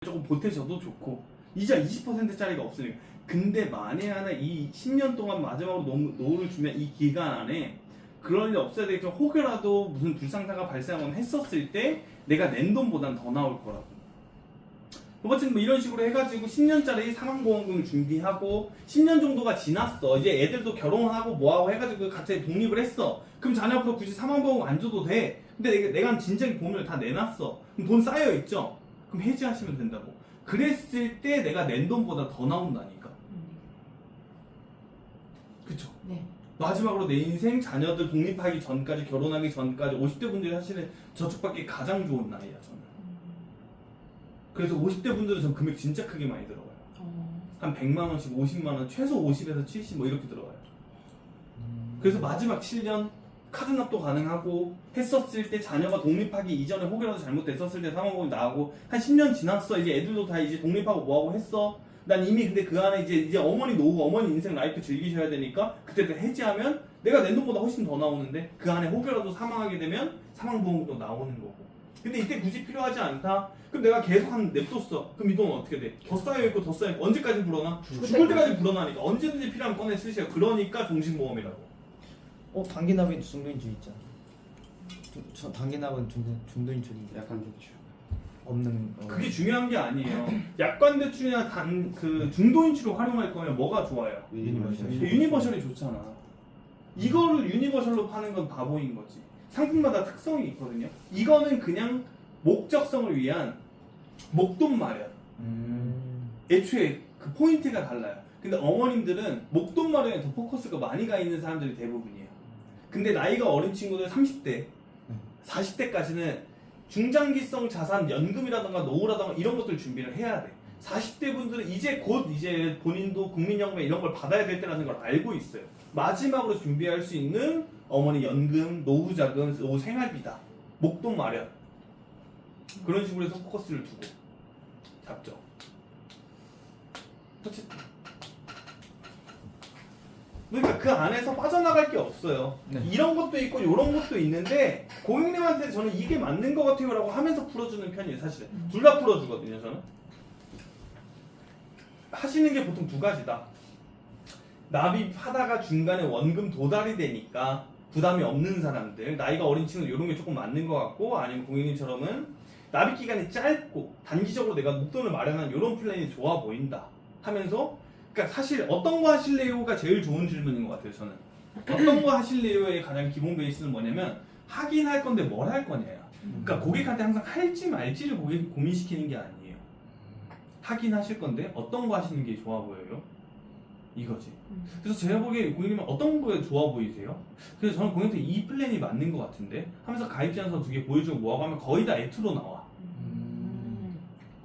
조금 보태셔도 좋고 이자 20%짜리가 없으니까. 근데 만에 하나 이 10년 동안 마지막으로 노후를 주면 이 기간 안에 그럴 일 없어야 되겠지만 혹여라도 무슨 불상사가 발생하거나 했었을 때 내가 낸 돈보단 더 나올 거라고. 어쨌든 뭐 이런 식으로 해가지고 10년짜리 사망보험금을 준비하고 10년 정도가 지났어. 이제 애들도 결혼하고 뭐하고 해가지고 각자 독립을 했어. 그럼 자녀 앞으로 굳이 사망보험 안 줘도 돼. 근데 내가 진작에 보험을 다 내놨어. 그럼 돈 쌓여있죠? 그럼 해지하시면 된다고. 그랬을 때 내가 낸 돈보다 더 나온다니까. 그쵸? 네. 마지막으로 내 인생 자녀들 독립하기 전까지, 결혼하기 전까지 50대 분들이 사실은 저축받기 가장 좋은 나이야 저는. 그래서 50대 분들은 전 금액 진짜 크게 많이 들어가요. 한 100만 원씩 50만 원, 최소 50에서 70 뭐 이렇게 들어가요. 그래서 마지막 7년 카드 납도 가능하고 했었을 때 자녀가 독립하기 이전에 혹여라도 잘못됐었을 때 사망보험이 나오고 한 10년 지났어. 이제 애들도 다 이제 독립하고 뭐하고 했어. 난 이미 근데 그 안에 이제 어머니 노후, 어머니 인생 라이프 즐기셔야 되니까 그때 해지하면 내가 낸 돈보다 훨씬 더 나오는데 그 안에 혹여라도 사망하게 되면 사망보험도 나오는 거고. 근데 이때 굳이 필요하지 않다? 그럼 내가 계속 냅뒀어. 그럼 이 돈은 어떻게 돼? 더 쌓여있고 더 쌓여있고 언제까지 불어나? 죽을 때까지 불어나니까 언제든지 필요하면 꺼내 쓰시오. 그러니까 종신보험이라고. 단기납은 중도인출 있잖아. 단기납은 중도인출이 약간 좋죠. 없는. 그게 중요한 게 아니에요. 약관대출이나 중도인출을 활용할 거면 뭐가 좋아요? 유니버셜이 좋잖아. 이거를 유니버셜로 파는 건 바보인 거지. 상품마다 특성이 있거든요. 이거는 그냥 목적성을 위한 목돈 마련. 애초에 그 포인트가 달라요. 근데 어머님들은 목돈 마련에 더 포커스가 많이 가 있는 사람들이 대부분이에요. 근데 나이가 어린 친구들 30대, 40대까지는 중장기성 자산, 연금이라던가 노후라던가 이런 것들 준비를 해야 돼. 40대 분들은 이제 본인도 국민연금 이런 걸 받아야 될 때라는 걸 알고 있어요. 마지막으로 준비할 수 있는 어머니 연금, 노후자금, 노후 생활비다. 목돈 마련. 그런 식으로 해서 포커스를 두고 잡죠. 그러니까 그 안에서 빠져나갈 게 없어요. 네. 이런 것도 있고 이런 것도 있는데 고객님한테 저는 이게 맞는 것 같아요 라고 하면서 풀어주는 편이에요. 사실은 둘 다 풀어주거든요. 저는 하시는 게 보통 두 가지다. 납입하다가 중간에 원금 도달이 되니까 부담이 없는 사람들, 나이가 어린 친구 이런 게 조금 맞는 것 같고, 아니면 고객님처럼은 납입 기간이 짧고 단기적으로 내가 목돈을 마련한 이런 플랜이 좋아 보인다 하면서, 그러니까 사실 어떤 거 하실래요가 제일 좋은 질문인 것 같아요. 저는 어떤 거 하실래요의 가장 기본 베이스는 뭐냐면 하긴 할 건데 뭘 할 거냐요. 그러니까 고객한테 항상 할지 말지를 고민시키는 게 아니에요. 하긴 하실 건데 어떤 거 하시는 게 좋아 보여요? 이거지. 그래서 제가 보기에 고객님은 어떤 거에 좋아 보이세요? 그래서 저는 고객한테 이 플랜이 맞는 것 같은데 하면서 가입제한서 2개 보여주고 뭐하고 하면 거의 다 애투로 나와.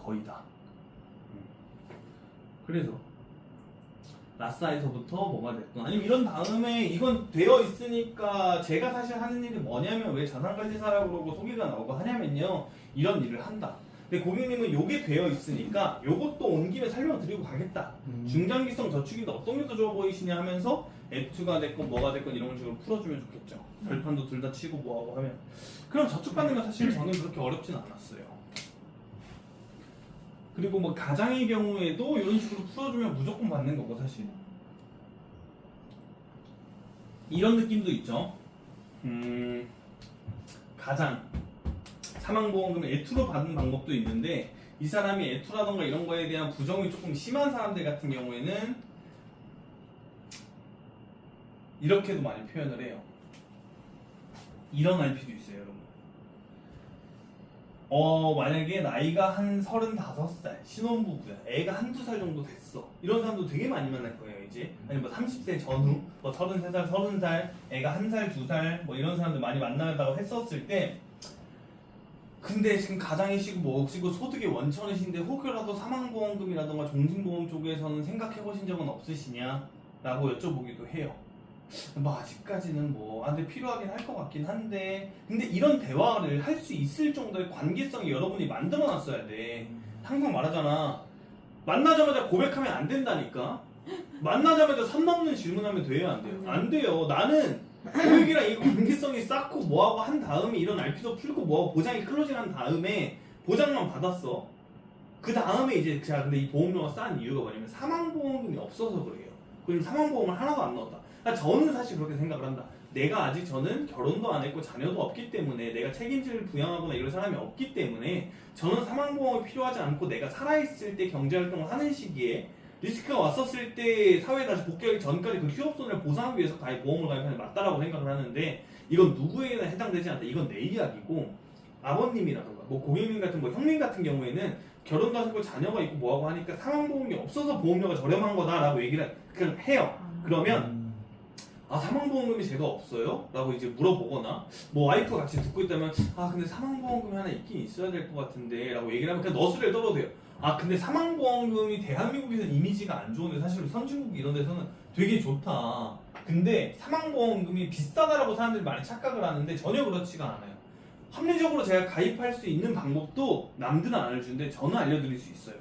거의 다. 그래서 라싸에서부터 뭐가 됐든 아니면 이런 다음에 이건 되어 있으니까 제가 사실 하는 일이 뭐냐면 왜 자산관리사라고 그러고 소개가 나오고 하냐면요, 이런 일을 한다. 근데 고객님은 요게 되어 있으니까 요것도 온 김에 설명드리고 가겠다. 중장기성 저축인데 어떤 게 더 좋아 보이시냐 하면서 애투가 됐건 뭐가 됐건 이런 식으로 풀어주면 좋겠죠. 별판도 둘 다 치고 뭐하고 하면. 그럼 저축받는 건 사실 저는 그렇게 어렵진 않았어요. 그리고 뭐 가장의 경우에도 이런 식으로 풀어주면 무조건 받는 거고 사실. 이런 느낌도 있죠. 가장 사망보험금을 애투로 받는 방법도 있는데, 이 사람이 애투라던가 이런 거에 대한 부정이 조금 심한 사람들 같은 경우에는 이렇게도 많이 표현을 해요. 이런 RP도 있어요, 여러분. 만약에 나이가 한 35살, 신혼부부야. 애가 한두 살 정도 됐어. 이런 사람도 되게 많이 만날 거예요, 이제. 아니면 뭐 30세 전후, 뭐 33살, 30살, 애가 1살, 2살, 뭐 이런 사람들 많이 만나다고 했었을 때, 근데 지금 가장이시고 뭐시고 소득이 원천이신데 혹여라도 사망보험금이라던가 종신보험 쪽에서는 생각해보신 적은 없으시냐? 라고 여쭤보기도 해요. 뭐 아직까지는 근데 필요하긴 할 것 같긴 한데, 근데 이런 대화를 할 수 있을 정도의 관계성이 여러분이 만들어 놨어야 돼. 항상 말하잖아. 만나자마자 고백하면 안 된다니까. 만나자마자 선 넘는 질문하면 돼요, 안 돼요? 안 돼요. 나는 고객이랑 이 관계성이 쌓고 뭐하고 한 다음에 이런 RP도 풀고 뭐하고 보장이 클로징 한 다음에 보장만 받았어. 그 다음에 이제 제가 근데 이 보험료가 싼 이유가 뭐냐면 사망보험금이 없어서 그래요. 그리고 사망보험을 하나도 안 넣었다. 그러니까 저는 사실 그렇게 생각을 한다. 내가 아직 저는 결혼도 안 했고 자녀도 없기 때문에 내가 책임질 부양하거나 이런 사람이 없기 때문에 저는 사망보험이 필요하지 않고 내가 살아있을 때 경제활동을 하는 시기에 리스크가 왔었을 때 사회에 다시 복귀하기 전까지 그 휴업손해를 보상하기 위해서 보험을 가입하는 게 맞다라고 생각을 하는데 이건 누구에게나 해당되지 않다. 이건 내 이야기고 아버님이라던가 뭐 고객님 같은 뭐 형님 같은 경우에는 결혼도 하셨고 자녀가 있고 뭐하고 하니까 사망보험이 없어서 보험료가 저렴한 거다라고 얘기를 그냥 해요. 그러면 아 사망보험금이 제가 없어요? 라고 이제 물어보거나 뭐 와이프가 같이 듣고 있다면 아 근데 사망보험금이 하나 있긴 있어야 될 것 같은데 라고 얘기를 하면 그냥 너스레를 떨어도 돼요. 아 근데 사망보험금이 대한민국에서는 이미지가 안 좋은데 사실 선진국 이런 데서는 되게 좋다. 근데 사망보험금이 비싸다라고 사람들이 많이 착각을 하는데 전혀 그렇지가 않아요. 합리적으로 제가 가입할 수 있는 방법도 남들은 안 알려주는데 저는 알려드릴 수 있어요.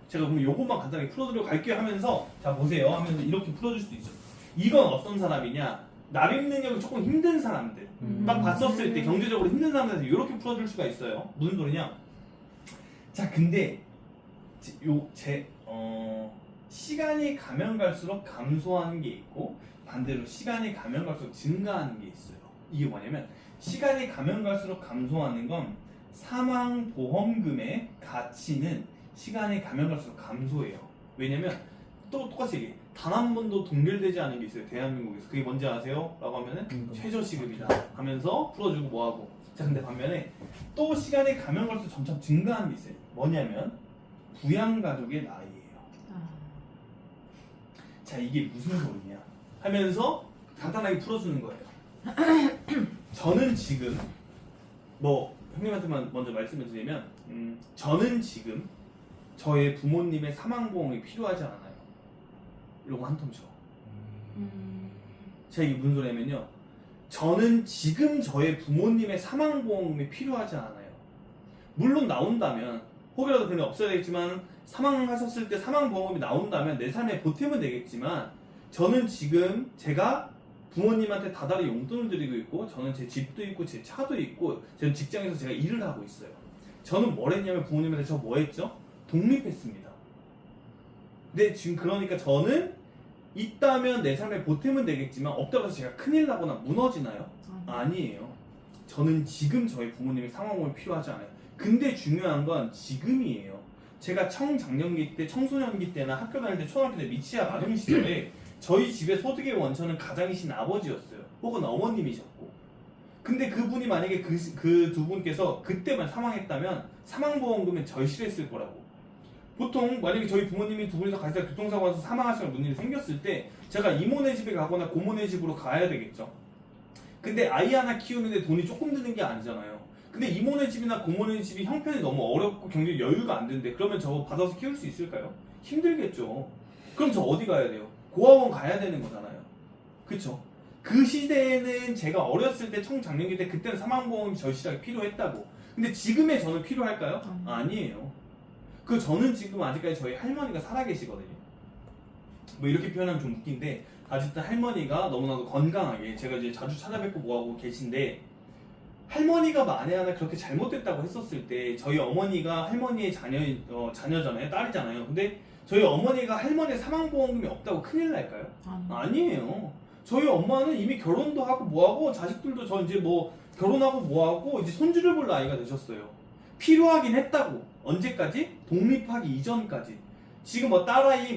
제가 그럼 요것만 간단하게 풀어드리고 갈게요 하면서 자 보세요 하면서 이렇게 풀어줄 수도 있죠. 이건 어떤 사람이냐? 납입 능력이 조금 힘든 사람들 딱 봤었을 때 경제적으로 힘든 사람들한테 이렇게 풀어줄 수가 있어요. 무슨 소리냐? 자 근데 시간이 가면 갈수록 감소하는 게 있고 반대로 시간이 가면 갈수록 증가하는 게 있어요. 이게 뭐냐면 시간이 가면 갈수록 감소하는 건 사망보험금의 가치는 시간이 가면 갈수록 감소해요. 왜냐면 또 똑같이 얘기해. 단 한 번도 동결되지 않은 게 있어요. 대한민국에서. 그게 뭔지 아세요? 라고 하면은 최저시급이다 하면서 풀어주고 뭐하고. 자 근데 반면에 또 시간이 가면 갈수록 점점 증가하는 게 있어요. 뭐냐면 부양가족의 나이예요. 자 이게 무슨 소리냐 하면서 간단하게 풀어주는 거예요. 저는 지금 뭐 형님한테만 먼저 말씀을 드리면 저는 지금 저의 부모님의 사망보험이 필요하지 않아요. 이러고 한 통 쳐. 제가 이게 무슨 소리냐면요. 저는 지금 저의 부모님의 사망보험이 필요하지 않아요. 물론 나온다면 혹여라도 그냥 없어야 되겠지만 사망하셨을 때 사망보험이 나온다면 내 삶에 보탬은 되겠지만 저는 지금 제가 부모님한테 다달이 용돈을 드리고 있고 저는 제 집도 있고 제 차도 있고 저는 직장에서 제가 일을 하고 있어요. 저는 뭘 했냐면 부모님한테 저 뭐 했죠? 독립했습니다. 근데 지금 그러니까 저는 있다면 내 삶에 보탬은 되겠지만 없다고 해서 제가 큰일 나거나 무너지나요? 아니에요. 저는 지금 저희 부모님의 상황이 필요하지 않아요. 근데 중요한 건 지금이에요. 제가 청장년기 때, 청소년기 때나 학교 다닐 때, 초등학교 때 미취학 아동 시절에 저희 집의 소득의 원천은 가장이신 아버지였어요. 혹은 어머님이셨고. 근데 그분이 만약에 그 두 분께서 그때만 사망했다면 사망보험금은 절실했을 거라고. 보통 만약에 저희 부모님이 두 분이서 같이 교통사고 나서 사망하시거나 무슨 일이 생겼을 때 제가 이모네 집에 가거나 고모네 집으로 가야 되겠죠. 근데 아이 하나 키우는데 돈이 조금 드는 게 아니잖아요. 근데 이모네 집이나 고모네 집이 형편이 너무 어렵고 경제 여유가 안 되는데 그러면 저거 받아서 키울 수 있을까요? 힘들겠죠. 그럼 저 어디 가야 돼요? 고아원 가야 되는 거잖아요. 그쵸? 그 시대에는 제가 어렸을 때 청장년기 때 그때는 사망보험이 절실하게 필요했다고. 근데 지금의 저는 필요할까요? 아니에요. 그 저는 지금 아직까지 저희 할머니가 살아계시거든요. 뭐 이렇게 표현하면 좀 웃긴데 아직도 할머니가 너무나도 건강하게 제가 이제 자주 찾아뵙고 뭐하고 계신데 할머니가 만에 하나 그렇게 잘못됐다고 했었을 때 저희 어머니가 할머니의 자녀잖아요. 딸이잖아요. 근데 저희 어머니가 할머니의 사망보험금이 없다고 큰일 날까요? 아니에요. 저희 엄마는 이미 결혼도 하고 뭐하고 자식들도 저 이제 뭐 결혼하고 뭐하고 이제 손주를 볼 나이가 되셨어요. 필요하긴 했다고. 언제까지? 독립하기 이전까지. 지금 뭐 딸아이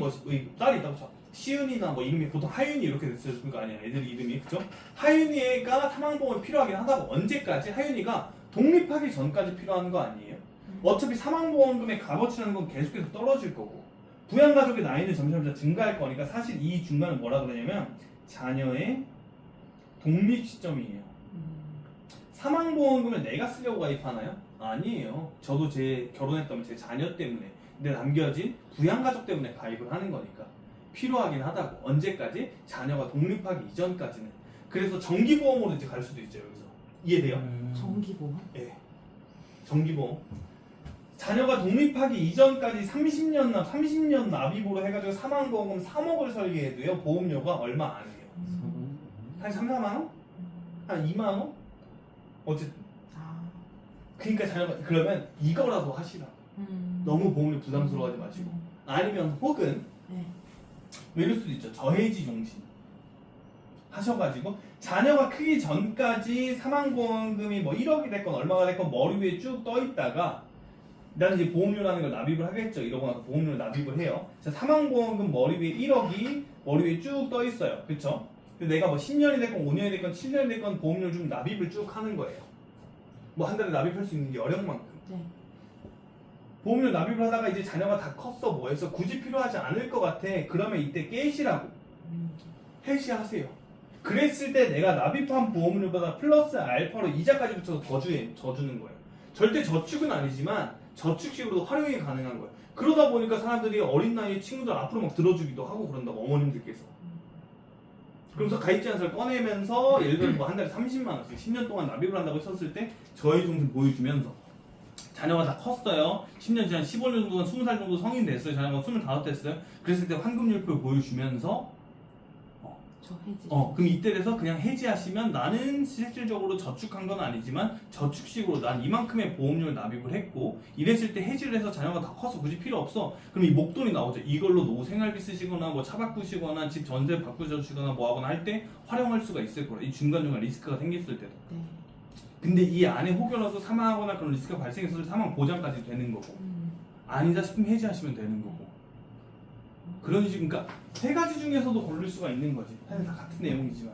딸이 있다고 쳐. 시은이나 뭐 이름이 보통 하윤이 이렇게 됐을 거 아니야. 애들 이름이 그죠? 하윤이가 사망보험이 필요하긴 하다고. 언제까지? 하윤이가 독립하기 전까지 필요한 거 아니에요? 어차피 사망보험금의 값어치라는 건 계속해서 떨어질 거고 부양가족의 나이는 점점 증가할 거니까 사실 이 중간은 뭐라 그러냐면 자녀의 독립 시점이에요. 사망보험금을 내가 쓰려고 가입하나요? 아니에요. 저도 제 결혼했다면 제 자녀 때문에 내 남겨진 부양가족 때문에 가입을 하는 거니까 필요하긴 하다고. 언제까지? 자녀가 독립하기 이전까지는. 그래서 정기보험으로 이제 갈 수도 있죠. 여기서 이해돼요? 정기보험? 네. 정기보험. 자녀가 독립하기 이전까지 30년 납입으로 해가지고 사망보험금 3억을 설계해도요 보험료가 얼마 안 해요. 한 3, 4만 원? 한 2만 원? 어쨌든. 그러니까 자녀가 그러면 이거라도 하시라. 너무 보험료 부담스러워하지 마시고. 아니면 혹은 네. 뭐 이럴 수도 있죠. 저해지 종신 하셔가지고 자녀가 크기 전까지 사망보험금이 뭐 1억이 됐건 얼마가 됐건 머리 위에 쭉 떠 있다가 나는 이제 보험료라는 걸 납입을 하겠죠. 이러고 나서 보험료를 납입을 해요. 자, 사망보험금 머리 위에 1억이 머리 위에 쭉 떠 있어요. 그쵸? 근데 내가 뭐 10년이 됐건 5년이 됐건 7년이 됐건 보험료를 좀 납입을 쭉 하는 거예요. 뭐 한 달에 납입할 수 있는 게 여력만큼. 네. 보험료 납입을 하다가 이제 자녀가 다 컸어 뭐 해서 굳이 필요하지 않을 것 같아. 그러면 이때 깨시라고 해지하세요. 그랬을 때 내가 납입한 보험료보다 플러스 알파로 이자까지 붙여서 더 주는 거예요. 절대 저축은 아니지만 저축식으로도 활용이 가능한 거예요. 그러다 보니까 사람들이 어린 나이에 친구들 앞으로 막 들어주기도 하고 그런다고 어머님들께서. 그러면서 가입제한서를 꺼내면서 예를 들어 뭐 한 달에 30만 원씩 10년 동안 납입을 한다고 했었을 때 저희 종신 보여주면서 자녀가 다 컸어요. 10년 지난 15년 정도가 20살 정도 성인 됐어요. 자녀가 25 됐어요. 그랬을 때 환급률표를 보여주면서 저 해지. 그럼 이때 돼서 그냥 해지하시면 나는 실질적으로 저축한 건 아니지만 저축식으로 난 이만큼의 보험료를 납입을 했고 이랬을 때 해지를 해서 자녀가 다 커서 굳이 필요 없어. 그럼 이 목돈이 나오죠. 이걸로 노후 생활비 쓰시거나 뭐 차 바꾸시거나 집 전세 바꾸시거나 뭐 하거나 할 때 활용할 수가 있을 거라. 이 중간중간 리스크가 생겼을 때도. 네. 근데 이 안에 혹여라도 사망하거나 그런 리스크가 발생했을 때 사망 보장까지 되는 거고 아니다 싶으면 해지하시면 되는 거고 그런 식으로 그러니까 세 가지 중에서도 고를 수가 있는 거지. 사실 다 같은 내용이지만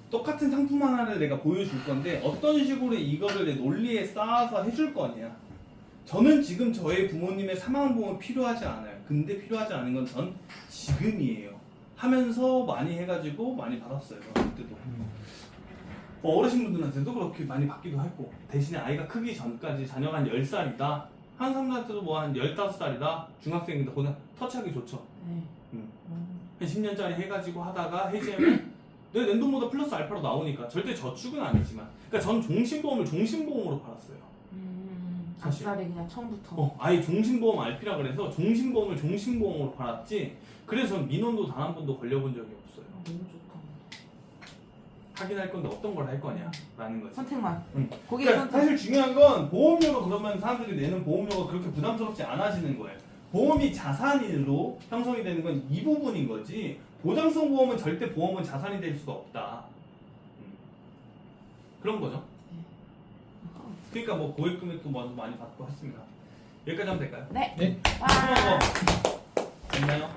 똑같은 상품 하나를 내가 보여줄 건데 어떤 식으로 이거를 내 논리에 쌓아서 해줄 거냐. 저는 지금 저의 부모님의 사망보험이 필요하지 않아요. 근데 필요하지 않은 건 전 지금이에요. 하면서 많이 해가지고 많이 받았어요. 그때도. 어르신분들한테도 그렇게 많이 받기도 했고 대신에 아이가 크기 전까지 자녀가 한 10살이다 한 사람한테도 뭐 한 15살이다 중학생인데 그냥 터치하기 좋죠. 네. 한 10년짜리 해가지고 하다가 해지하면 내 낸돈보다 플러스 알파로 나오니까 절대 저축은 아니지만 그러니까 전 종신보험을 종신보험으로 팔았어요. 사실. 앞살에 그냥 처음부터. 아예 종신보험 RP라 그래서 종신보험을 종신보험으로 팔았지 그래서 민원도 단 한 번도 걸려본 적이 없어요. 너무 좋다. 하긴 할 건데 어떤 걸 할 거냐 라는 거지. 선택만. 응. 고객 그러니까 선택. 사실 중요한 건 보험료로 그러면 사람들이 내는 보험료가 그렇게 부담스럽지 않아지는 거예요. 보험이 자산으로 형성이 되는 건 이 부분인 거지 보장성 보험은 절대 보험은 자산이 될 수가 없다. 그런 거죠. 그러니까 뭐 고액 금액도 많이 받고 했습니다. 여기까지 하면 될까요? 네. 네. 와. 필요한 거 있나요?